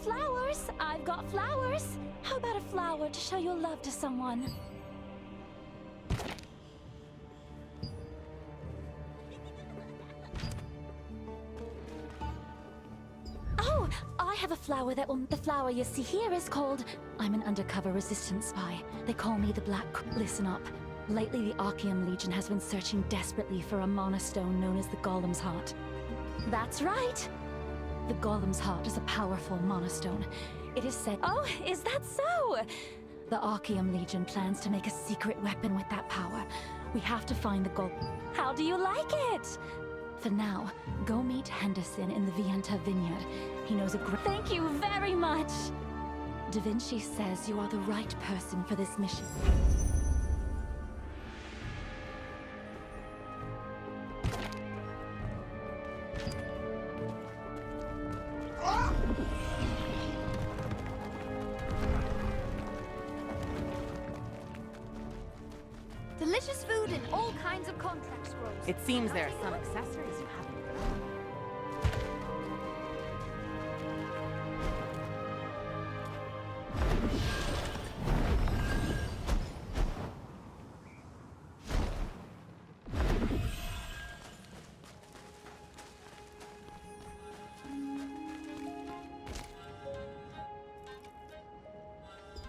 flowers. I've got flowers. How about a flower to show your love to someone? Oh, I have a flower that will... The flower you see here is called... I'm an undercover resistance spy. They call me the Black... Listen up. Lately, the Archeum Legion has been searching desperately for a monostone known as the Golem's Heart. That's right! The Golem's Heart is a powerful monostone. It is said... Oh, is that so? The Archeum Legion plans to make a secret weapon with that power. We have to find the How do you like it? For now, go meet Henderson in the Vienta Vineyard. He knows a great... Thank you very much! Da Vinci says you are the right person for this mission. Delicious food and all kinds of contract scrolls. It seems there are some accessories you haven't.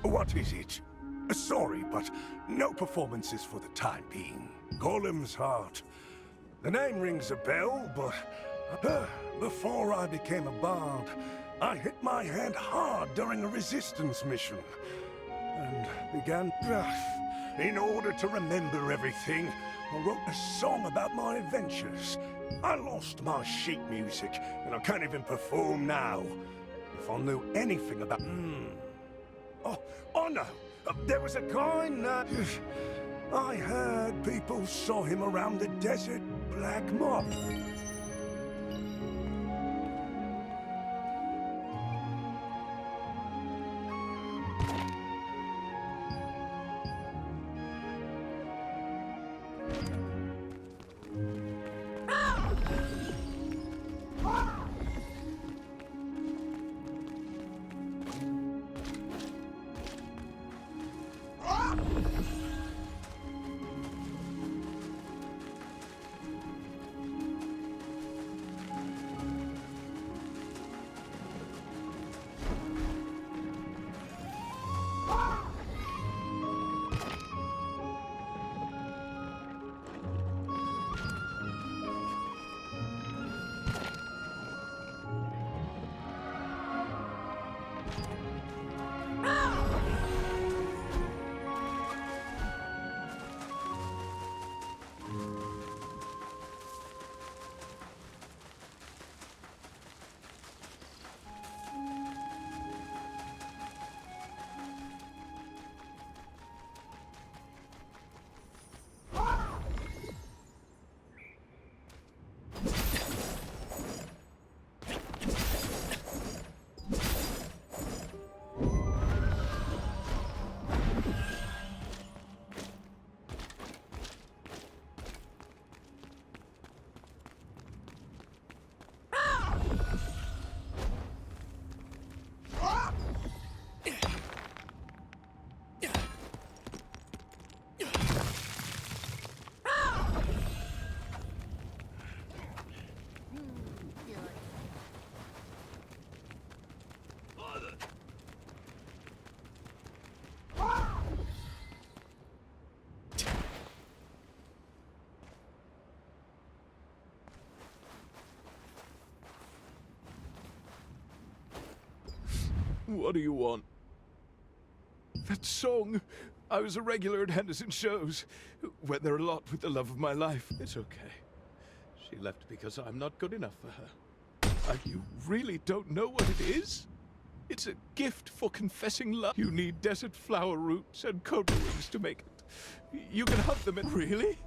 What is it? Sorry, but no performances for the time being. Golem's Heart. The name rings a bell, but before I became a bard, I hit my head hard during a resistance mission. And began... In order to remember everything, I wrote a song about my adventures. I lost my sheet music, and I can't even perform now. If I knew anything about... Oh no! There was a guy I heard people saw him around the desert black mob. What do you want? That song. I was a regular at Henderson's shows. Went there a lot with the love of my life. It's okay. She left because I'm not good enough for her. You really don't know what it is? It's a gift for confessing love. You need desert flower roots and cobra wings to make it. You can hunt them and... Really?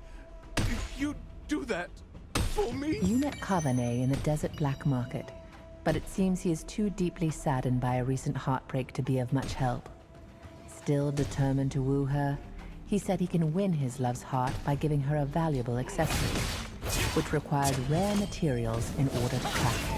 You do that for me? You met Kavane in the desert black market, but it seems he is too deeply saddened by a recent heartbreak to be of much help. Still determined to woo her, he said he can win his love's heart by giving her a valuable accessory, which requires rare materials in order to craft it.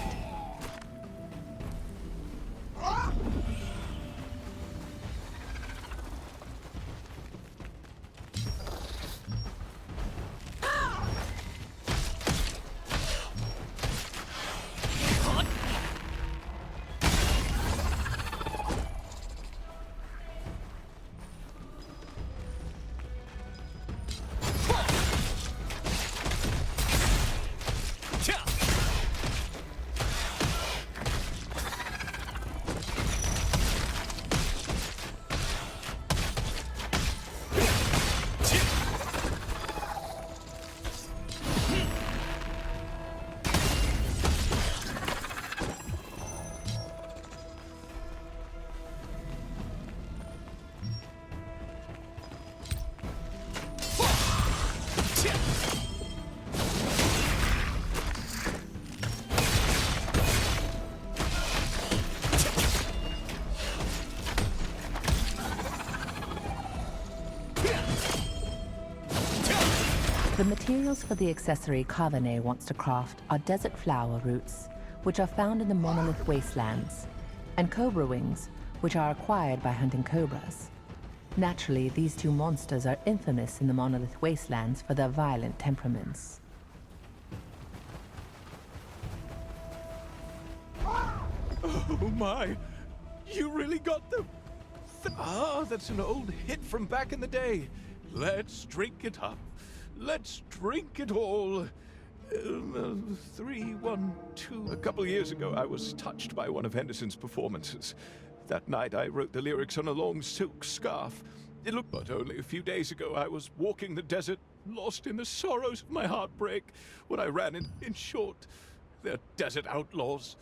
The materials for the accessory Carvanet wants to craft are desert flower roots, which are found in the monolith wastelands, and cobra wings, which are acquired by hunting cobras. Naturally, these two monsters are infamous in the monolith wastelands for their violent temperaments. Oh my! You really got them! That's an old hit from back in the day. Let's drink it up. Let's drink it all. 3, 1, 2. A couple years ago, I was touched by one of Henderson's performances. That night, I wrote the lyrics on a long silk scarf. It looked, but only a few days ago, I was walking the desert, lost in the sorrows of my heartbreak, when I ran in short. They're desert outlaws.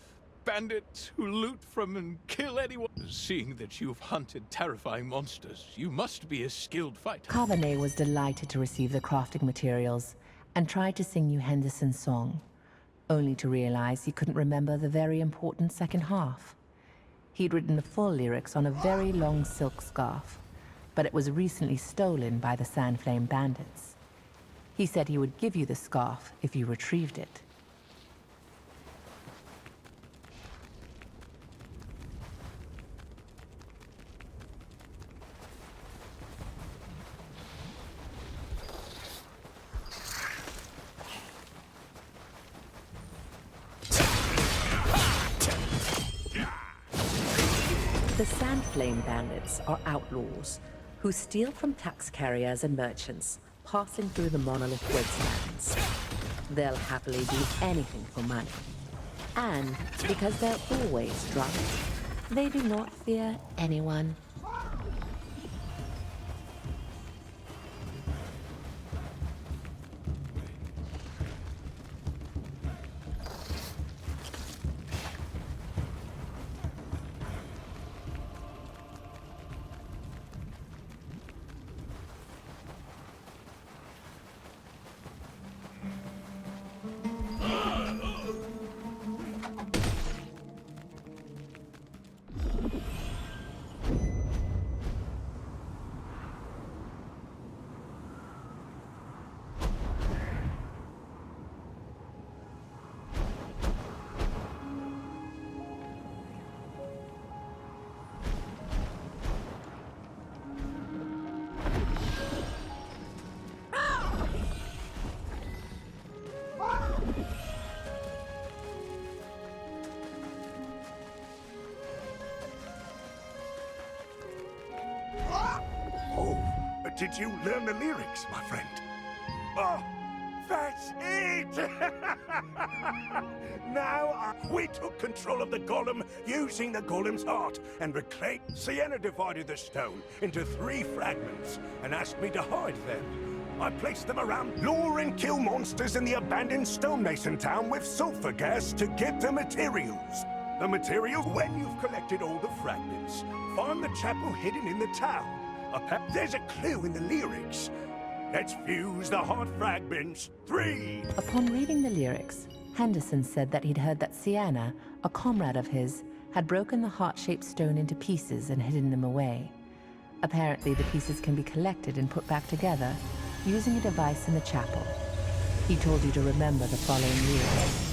Bandits who loot from and kill anyone. Seeing that you've hunted terrifying monsters, you must be a skilled fighter. Carvanet was delighted to receive the crafting materials and tried to sing you Henderson's song, only to realize he couldn't remember the very important second half. He'd written the full lyrics on a very long silk scarf, but it was recently stolen by the Sandflame bandits. He said he would give you the scarf if you retrieved it. The Sandflame bandits are outlaws who steal from tax carriers and merchants passing through the monolith wastelands. They'll happily do anything for money. And because they're always drunk, they do not fear anyone. Did you learn the lyrics, my friend? Oh, that's it! We took control of the golem using the golem's heart and reclaimed. Sienna divided the stone into 3 fragments and asked me to hide them. I placed them around, lure and kill monsters in the abandoned stonemason town with sulfur gas to get the materials. The materials, when you've collected all the fragments, find the chapel hidden in the town. There's a clue in the lyrics. Let's fuse the heart fragments. 3. Upon reading the lyrics, Henderson said that he'd heard that Sienna, a comrade of his, had broken the heart-shaped stone into pieces and hidden them away. Apparently, the pieces can be collected and put back together using a device in the chapel. He told you to remember the following lyrics.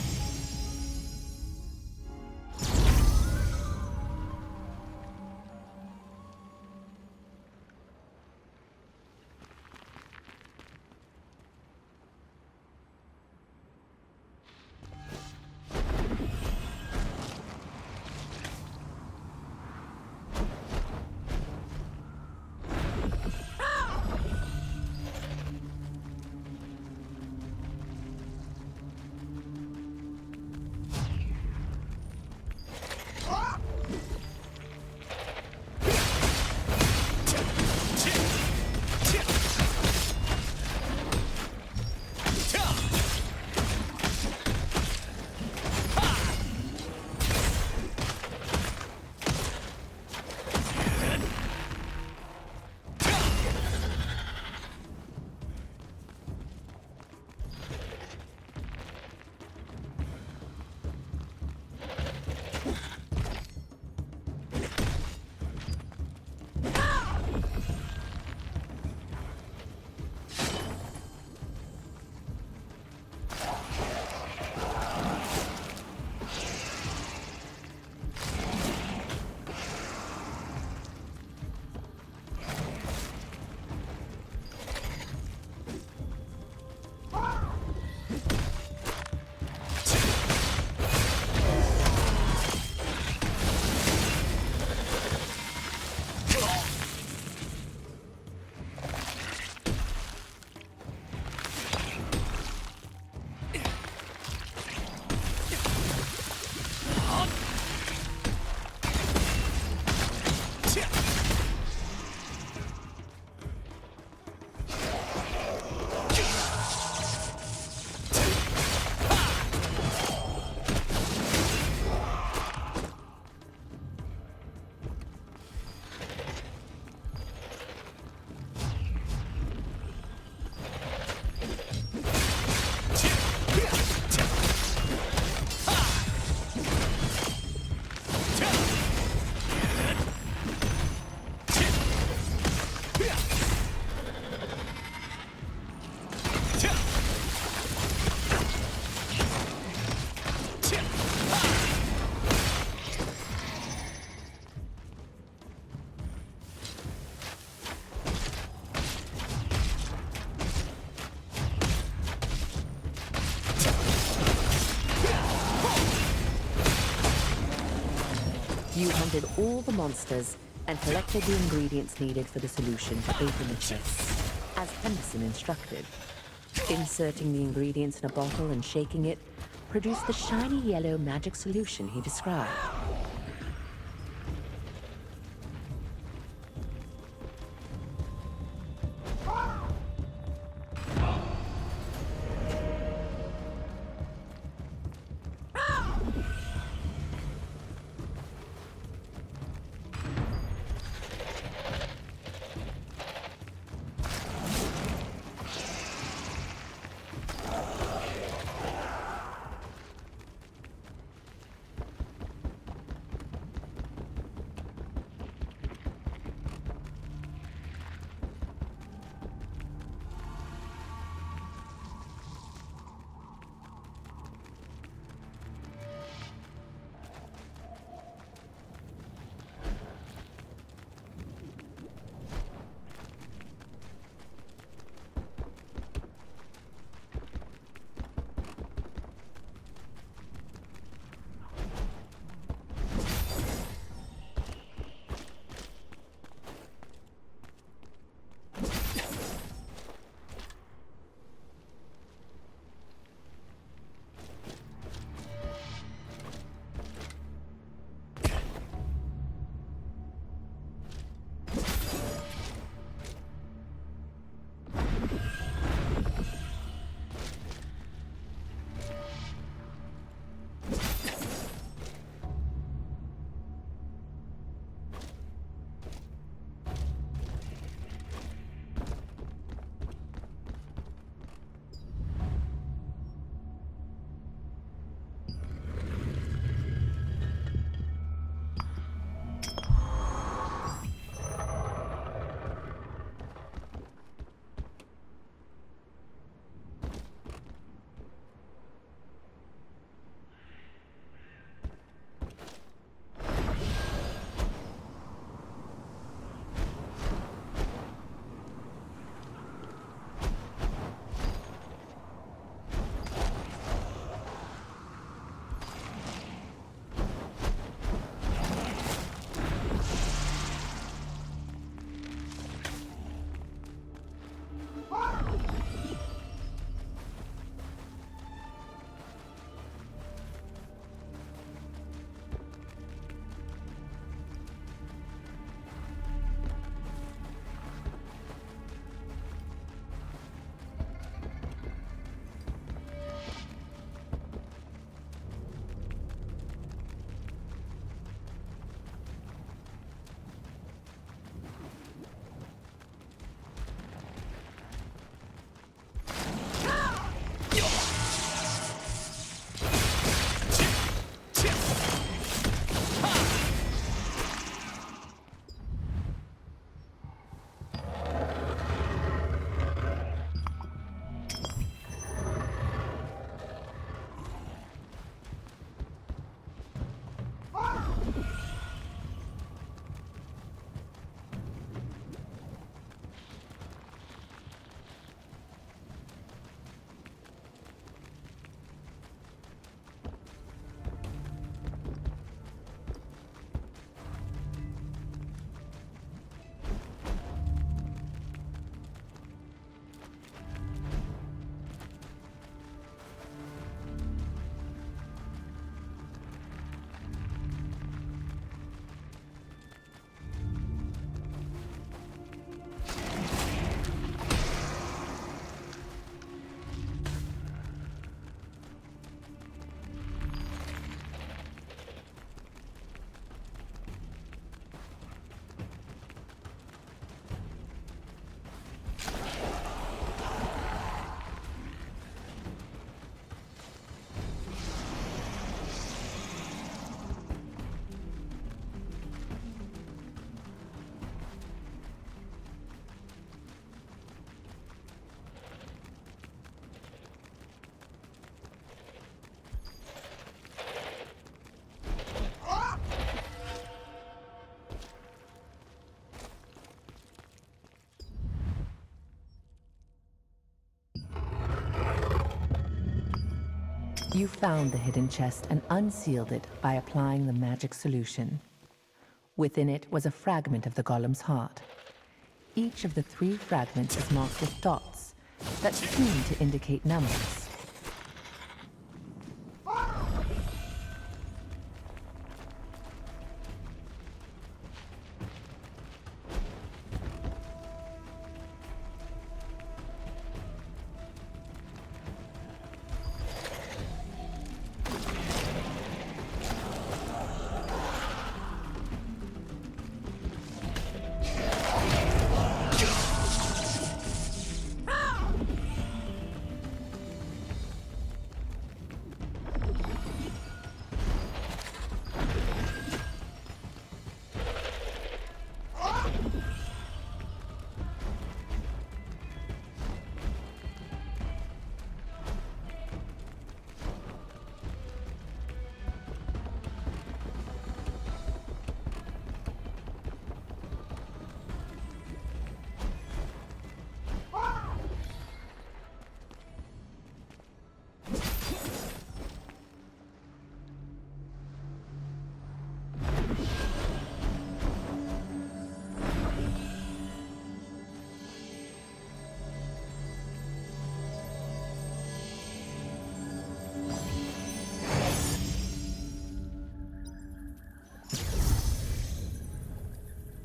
You hunted all the monsters and collected the ingredients needed for the solution to open the chest, as Henderson instructed. Inserting the ingredients in a bottle and shaking it produced the shiny yellow magic solution he described. You found the hidden chest and unsealed it by applying the magic solution. Within it was a fragment of the golem's heart. Each of the 3 fragments is marked with dots that seem to indicate numbers.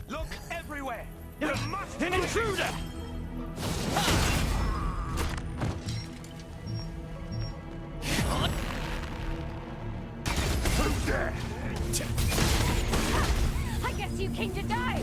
Look everywhere! You must... An intruder! Who's there? I guess you came to die.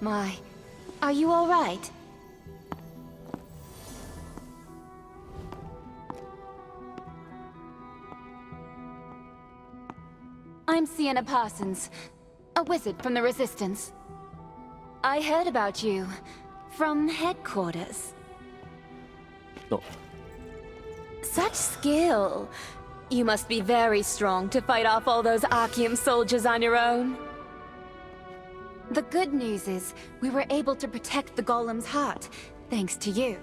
My, are you all right? I'm Sienna Parsons, a wizard from the Resistance. I heard about you from headquarters. Oh, Such skill. You must be very strong to fight off all those Archeum soldiers on your own. The good news is, we were able to protect the golem's heart, thanks to you.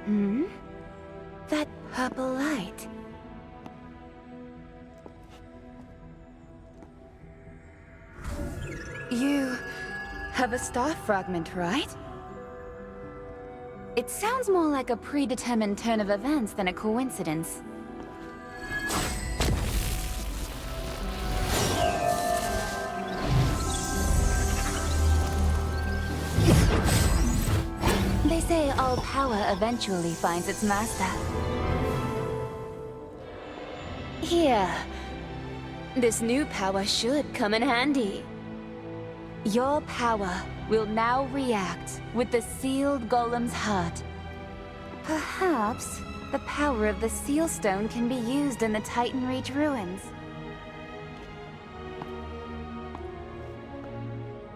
Hmm? That purple light. You have a star fragment, right? It sounds more like a predetermined turn of events than a coincidence. They say all power eventually finds its master. Here. This new power should come in handy. Your power will now react with the sealed golem's heart. Perhaps the power of the seal stone can be used in the Titan Reach ruins.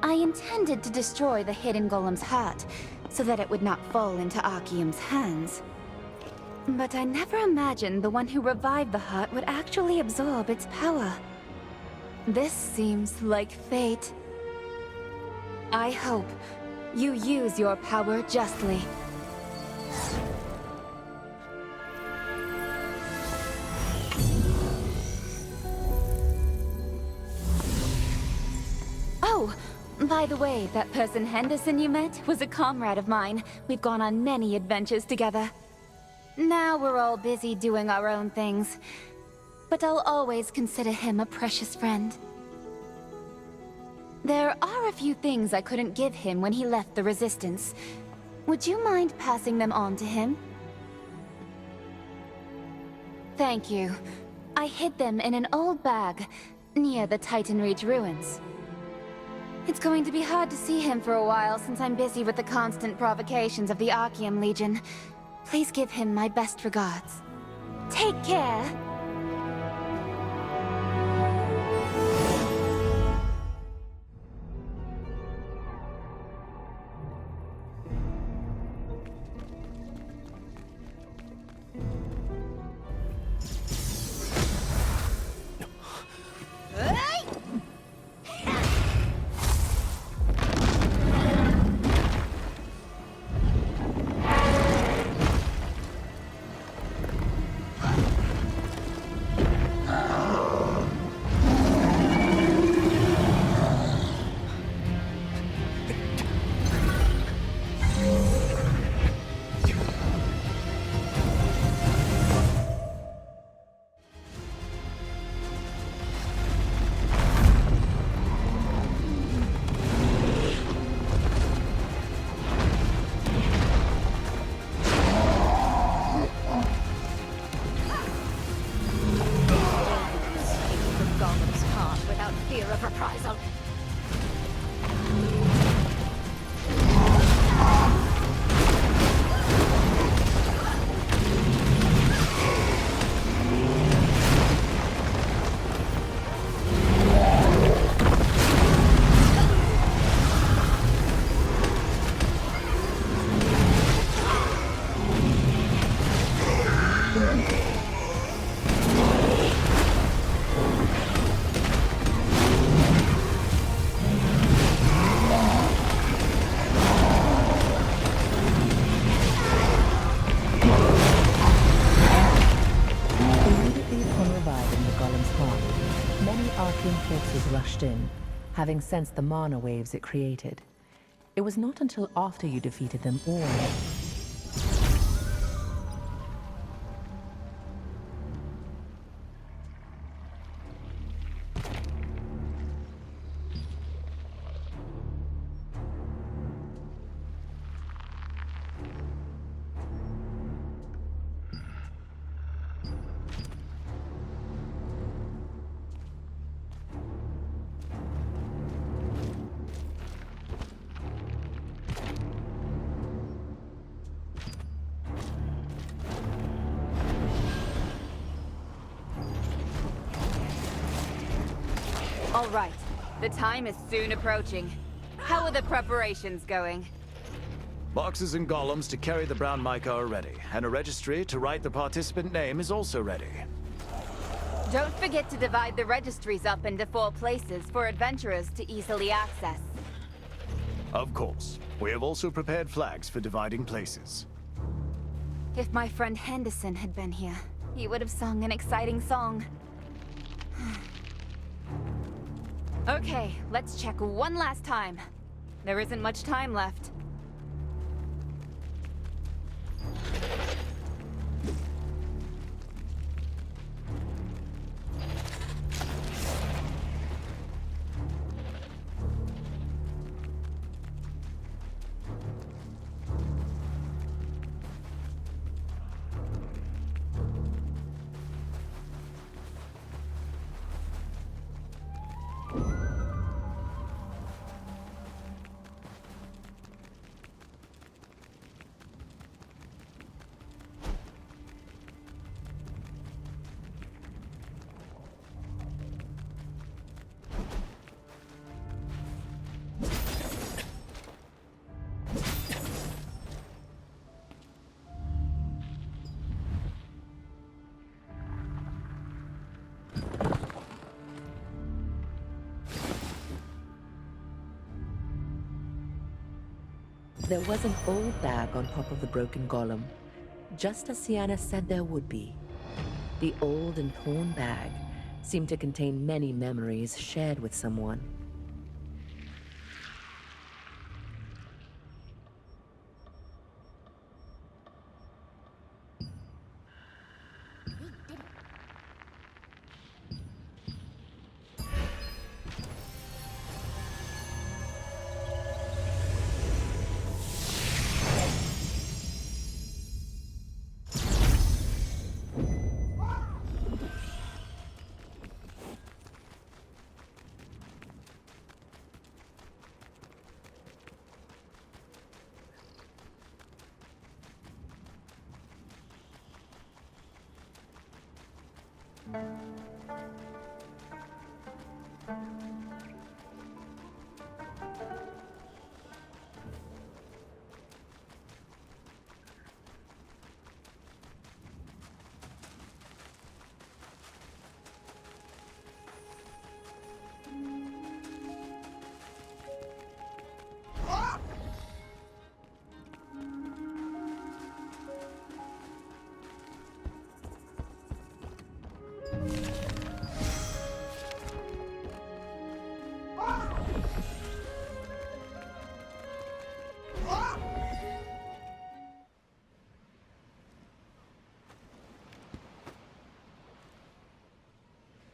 I intended to destroy the hidden golem's heart, so that it would not fall into Archeum's hands. But I never imagined the one who revived the heart would actually absorb its power. This seems like fate. I hope you use your power justly. Oh, by the way, that person Henderson you met was a comrade of mine. We've gone on many adventures together. Now we're all busy doing our own things. But I'll always consider him a precious friend. There are a few things I couldn't give him when he left the Resistance. Would you mind passing them on to him? Thank you. I hid them in an old bag, near the Titan Reach ruins. It's going to be hard to see him for a while since I'm busy with the constant provocations of the Archeum Legion. Please give him my best regards. Take care! Forces rushed in, having sensed the mana waves it created. It was not until after you defeated them all. All right. The time is soon approaching. How are the preparations going? Boxes and golems to carry the brown mica are ready, and a registry to write the participant name is also ready. Don't forget to divide the registries up into 4 places for adventurers to easily access. Of course. We have also prepared flags for dividing places. If my friend Henderson had been here, he would have sung an exciting song. Okay, let's check one last time. There isn't much time left. There was an old bag on top of the broken golem, just as Sienna said there would be. The old and torn bag seemed to contain many memories shared with someone.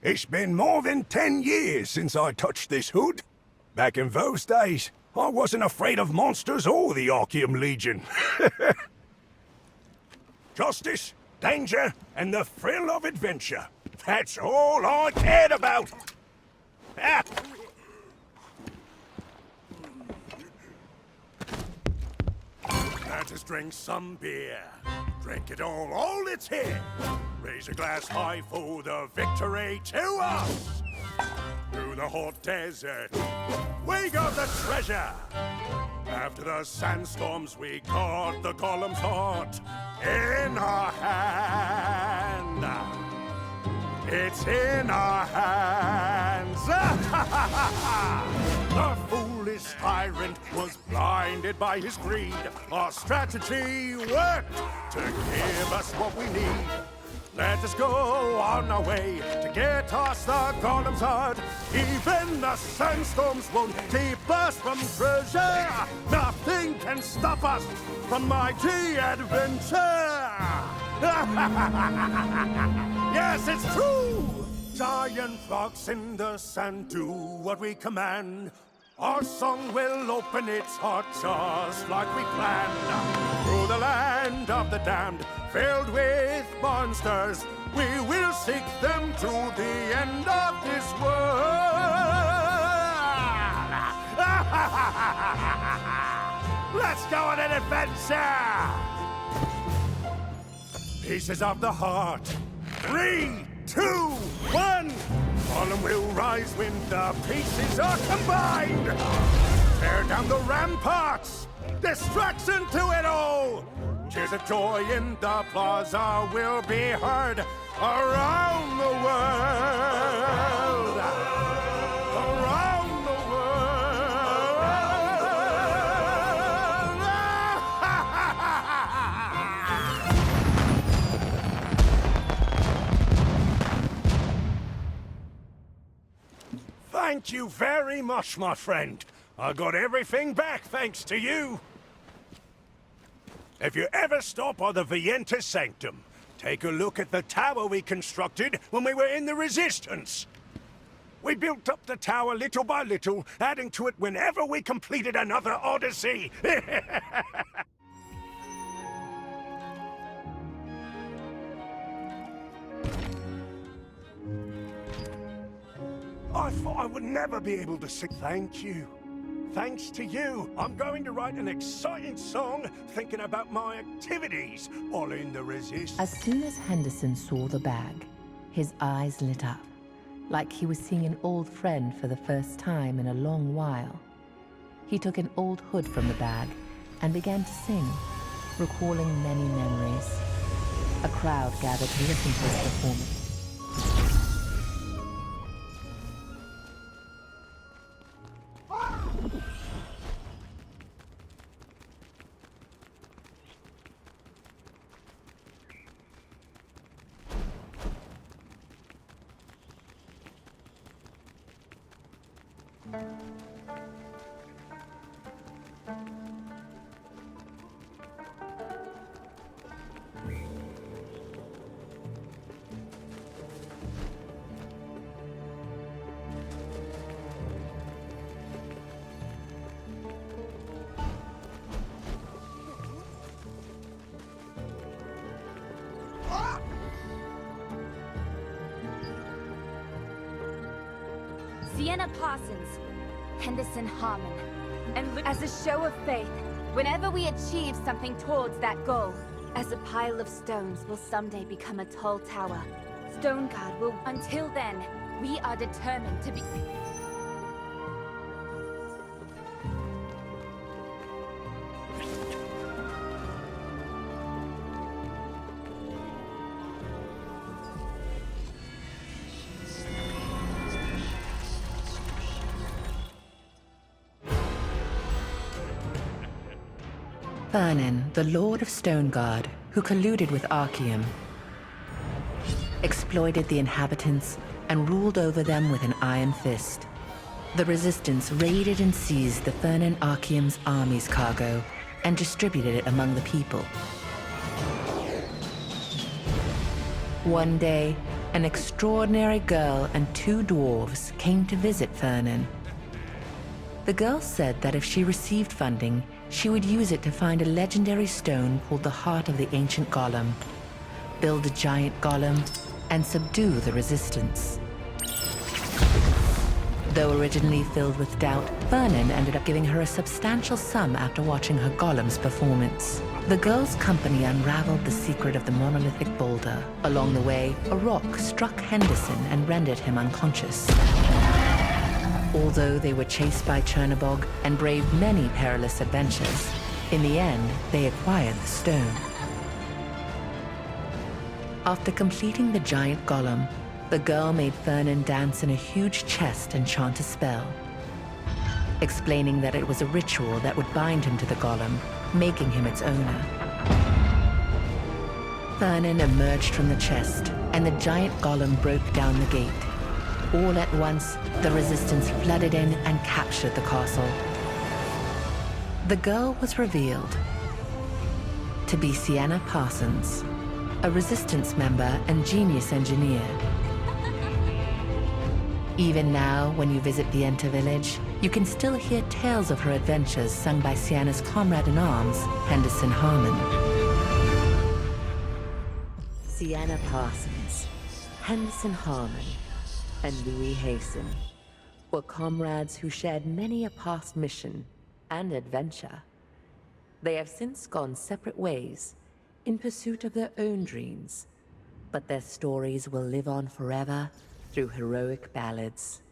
It's been more than 10 years since I touched this hood. Back in those days, I wasn't afraid of monsters or the Archeum Legion. Justice, danger, and the thrill of adventure. That's all I cared about. Ah. Let us drink some beer. Drink it all it's here. Raise a glass high for the victory to us. Through the hot desert, we got the treasure. After the sandstorms, we caught the golem's heart in our hand. It's in our hands. The foolish tyrant was blinded by his greed. Our strategy worked to give us what we need. Let us go on our way to get us the golem's heart. Even the sandstorms won't keep us from treasure. Nothing can stop us from mighty adventure. Yes, it's true! Giant rocks in the sand do what we command. Our song will open its heart just like we planned. Through the land of the damned, filled with monsters, we will seek them to the end of this world. Let's go on an adventure! Pieces of the heart. 3, 2, 1, Gollum will rise when the pieces are combined! Tear down the ramparts! Destruction to it all! Tears of joy in the plaza will be heard around the world! Around the world! Thank you very much, my friend. I got everything back thanks to you. If you ever stop by the Vientis Sanctum, take a look at the tower we constructed when we were in the Resistance. We built up the tower little by little, adding to it whenever we completed another odyssey. I thought I would never be able to say thank you. Thanks to you, I'm going to write an exciting song thinking about my activities while in the Resistance. As soon as Henderson saw the bag, his eyes lit up, like he was seeing an old friend for the first time in a long while. He took an old hood from the bag and began to sing, recalling many memories. A crowd gathered to listen to his performance. Sienna Parsons, Henderson Harmon. And as a show of faith, whenever we achieve something towards that goal, as a pile of stones will someday become a tall tower, Stonegard will... Until then, we are determined to be... Fernan, the Lord of Stonegard, who colluded with Archeum, exploited the inhabitants and ruled over them with an iron fist. The Resistance raided and seized the Fernan Archeum's army's cargo and distributed it among the people. One day, an extraordinary girl and two dwarves came to visit Fernan. The girl said that if she received funding, she would use it to find a legendary stone called the Heart of the Ancient Golem, build a giant golem, and subdue the Resistance. Though originally filled with doubt, Fernan ended up giving her a substantial sum after watching her golem's performance. The girl's company unraveled the secret of the monolithic boulder. Along the way, a rock struck Henderson and rendered him unconscious. Although they were chased by Chernobog and braved many perilous adventures, in the end, they acquired the stone. After completing the giant golem, the girl made Fernan dance in a huge chest and chant a spell, explaining that it was a ritual that would bind him to the golem, making him its owner. Fernan emerged from the chest, and the giant golem broke down the gate. All at once, the Resistance flooded in and captured the castle. The girl was revealed to be Sienna Parsons, a Resistance member and genius engineer. Even now, when you visit the Enter village, you can still hear tales of her adventures sung by Sienna's comrade-in-arms, Henderson Harmon. Sienna Parsons, Henderson Harmon, and Louis Hasten were comrades who shared many a past mission and adventure. They have since gone separate ways in pursuit of their own dreams, but their stories will live on forever through heroic ballads,